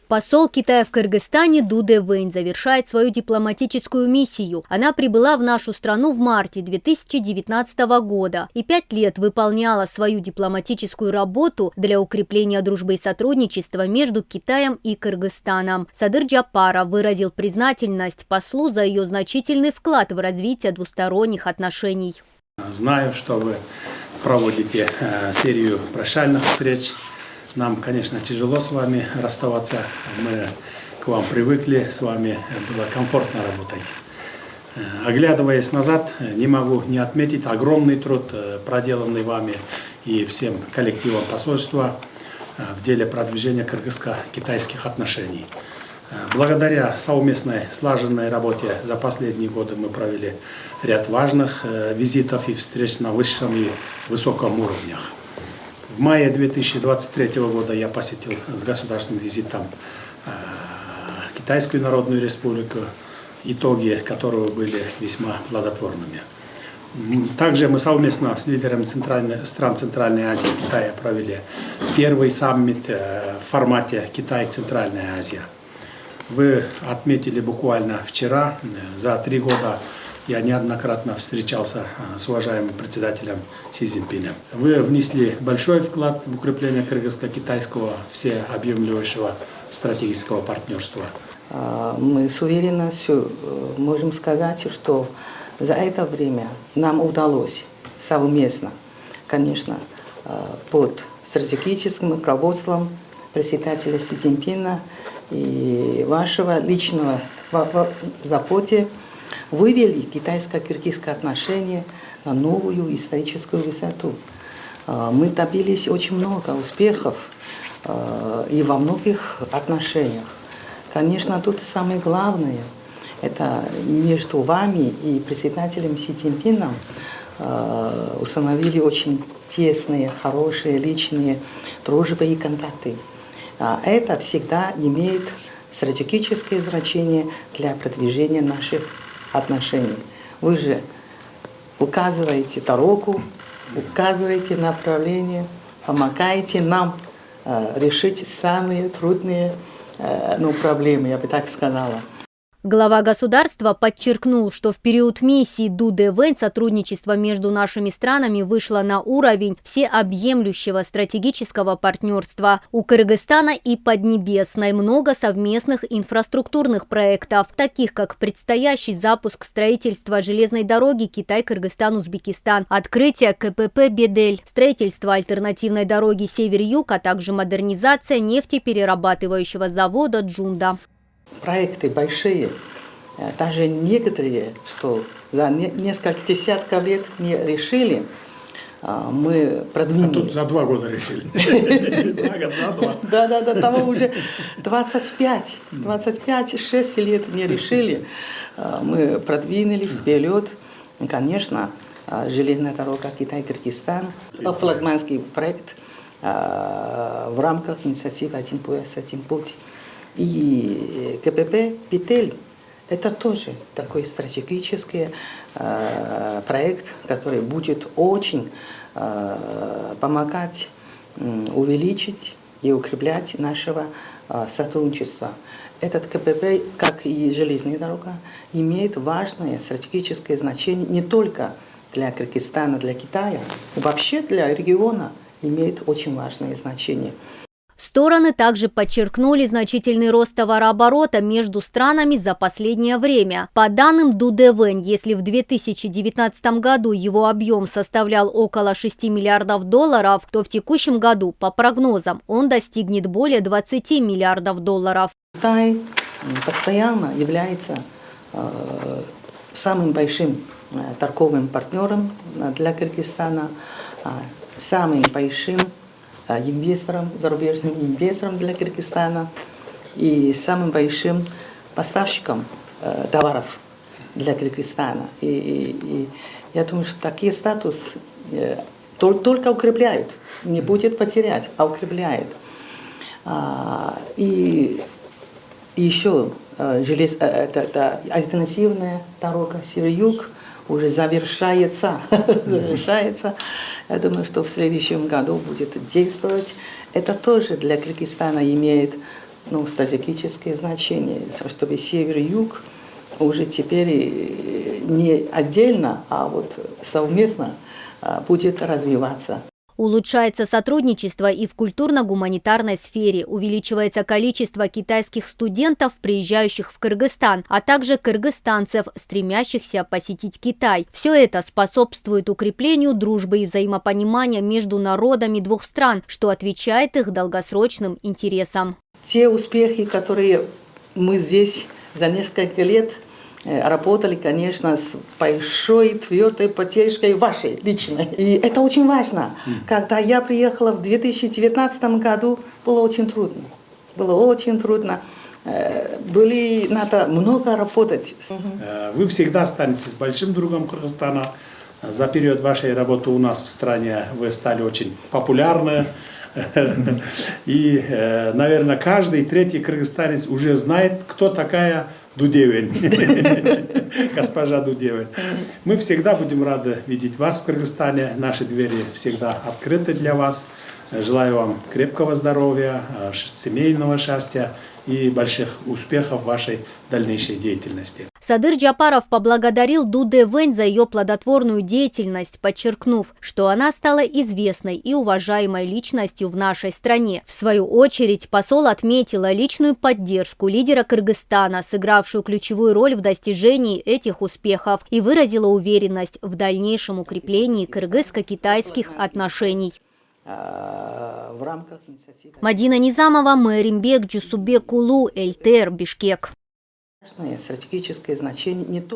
Посол Китая в Кыргызстане Ду Дэвэнь завершает свою дипломатическую миссию. Она прибыла в нашу страну в марте 2019 года и 5 лет выполняла свою дипломатическую работу для укрепления дружбы и сотрудничества между Китаем и Кыргызстаном. Садыр Джапаров выразил признательность послу за ее значительный вклад в развитие двусторонних отношений. Знаю, что вы проводите серию прощальных встреч. Нам, конечно, тяжело с вами расставаться. Мы к вам привыкли, с вами было комфортно работать. Оглядываясь назад, не могу не отметить огромный труд, проделанный вами и всем коллективом посольства в деле продвижения кыргызско-китайских отношений. Благодаря совместной слаженной работе за последние годы мы провели ряд важных визитов и встреч на высшем и высоком уровнях. В мае 2023 года я посетил с государственным визитом Китайскую Народную Республику, итоги которого были весьма плодотворными. Также мы совместно с лидерами стран Центральной Азии и Китая провели первый саммит в формате Китай-Центральная Азия. Вы отметили буквально вчера, за 3 года я неоднократно встречался с уважаемым председателем Си Цзиньпинем. Вы внесли большой вклад в укрепление кыргызско-китайского всеобъемлющего стратегического партнерства. Мы с уверенностью можем сказать, что за это время нам удалось совместно, конечно, под стратегическим руководством председателя Си Цзиньпина и вашего личного заботы вывели китайско-киргизские отношения на новую историческую высоту. Мы добились очень много успехов и во многих отношениях. Конечно, тут самое главное, это между вами и председателем Си Цзиньпином установили очень тесные, хорошие личные дружбы и контакты. Это всегда имеет стратегическое значение для продвижения наших отношений. Вы же указываете дорогу, указываете направление, помогаете нам решить самые трудные проблемы, я бы так сказала. Глава государства подчеркнул, что в период миссии Ду Дэвэнь сотрудничество между нашими странами вышло на уровень всеобъемлющего стратегического партнерства. У Кыргызстана и Поднебесной много совместных инфраструктурных проектов, таких как предстоящий запуск строительства железной дороги Китай-Кыргызстан-Узбекистан, открытие КПП «Бедель», строительство альтернативной дороги Север-Юг, а также модернизация нефтеперерабатывающего завода «Джунда». Проекты большие, даже некоторые, что за несколько десятков лет не решили, мы продвинули. А тут за 2 года решили. За год, за 2. Да, того уже 25-6 лет не решили. Мы продвинули вперед. Конечно, железная дорога Китай-Кыргызстан, флагманский проект в рамках инициативы «Один пояс, один путь». И КПП «Бедель» – это тоже такой стратегический проект, который будет очень помогать увеличить и укреплять нашего сотрудничества. Этот КПП, как и железная дорога, имеет важное стратегическое значение не только для Кыргызстана, для Китая, вообще для региона имеет очень важное значение. Стороны также подчеркнули значительный рост товарооборота между странами за последнее время. По данным Ду Дэвэнь, если в 2019 году его объем составлял около 6 миллиардов долларов, то в текущем году, по прогнозам, он достигнет более 20 миллиардов долларов. Китай постоянно является самым большим торговым партнером для Кыргызстана, самым большим инвестором, зарубежным инвестором для Кыргызстана и самым большим поставщиком товаров для Кыргызстана. И я думаю, что такие статусы только укрепляют, не будет потерять, а укрепляет. И еще альтернативная дорога Север-Юг уже завершается. Я думаю, что в следующем году будет действовать. Это тоже для Кыргызстана имеет стратегическое значение, чтобы север и юг уже теперь не отдельно, а вот совместно будет развиваться. Улучшается сотрудничество и в культурно-гуманитарной сфере. Увеличивается количество китайских студентов, приезжающих в Кыргызстан, а также кыргызстанцев, стремящихся посетить Китай. Все это способствует укреплению дружбы и взаимопонимания между народами двух стран, что отвечает их долгосрочным интересам. Те успехи, которые мы здесь за несколько лет работали, конечно, с большой твердой поддержкой вашей личной. И это очень важно. Когда я приехала в 2019 году, было очень трудно. Надо много работать. Вы всегда останетесь большим другом Кыргызстана. За период вашей работы у нас в стране вы стали очень популярны. И, наверное, каждый третий кыргызстанец уже знает, кто такая Дудевень, госпожа Дудевень. Мы всегда будем рады видеть вас в Кыргызстане. Наши двери всегда открыты для вас. Желаю вам крепкого здоровья, семейного счастья и больших успехов в вашей дальнейшей деятельности. Садыр Джапаров поблагодарил Ду Девэнь за ее плодотворную деятельность, подчеркнув, что она стала известной и уважаемой личностью в нашей стране. В свою очередь, посол отметила личную поддержку лидера Кыргызстана, сыгравшую ключевую роль в достижении этих успехов, и выразила уверенность в дальнейшем укреплении кыргызско-китайских отношений. Мадина Низамова, Мэримбек Джусубек Улу, ЛТР, Бишкек. Стратегическое значение не только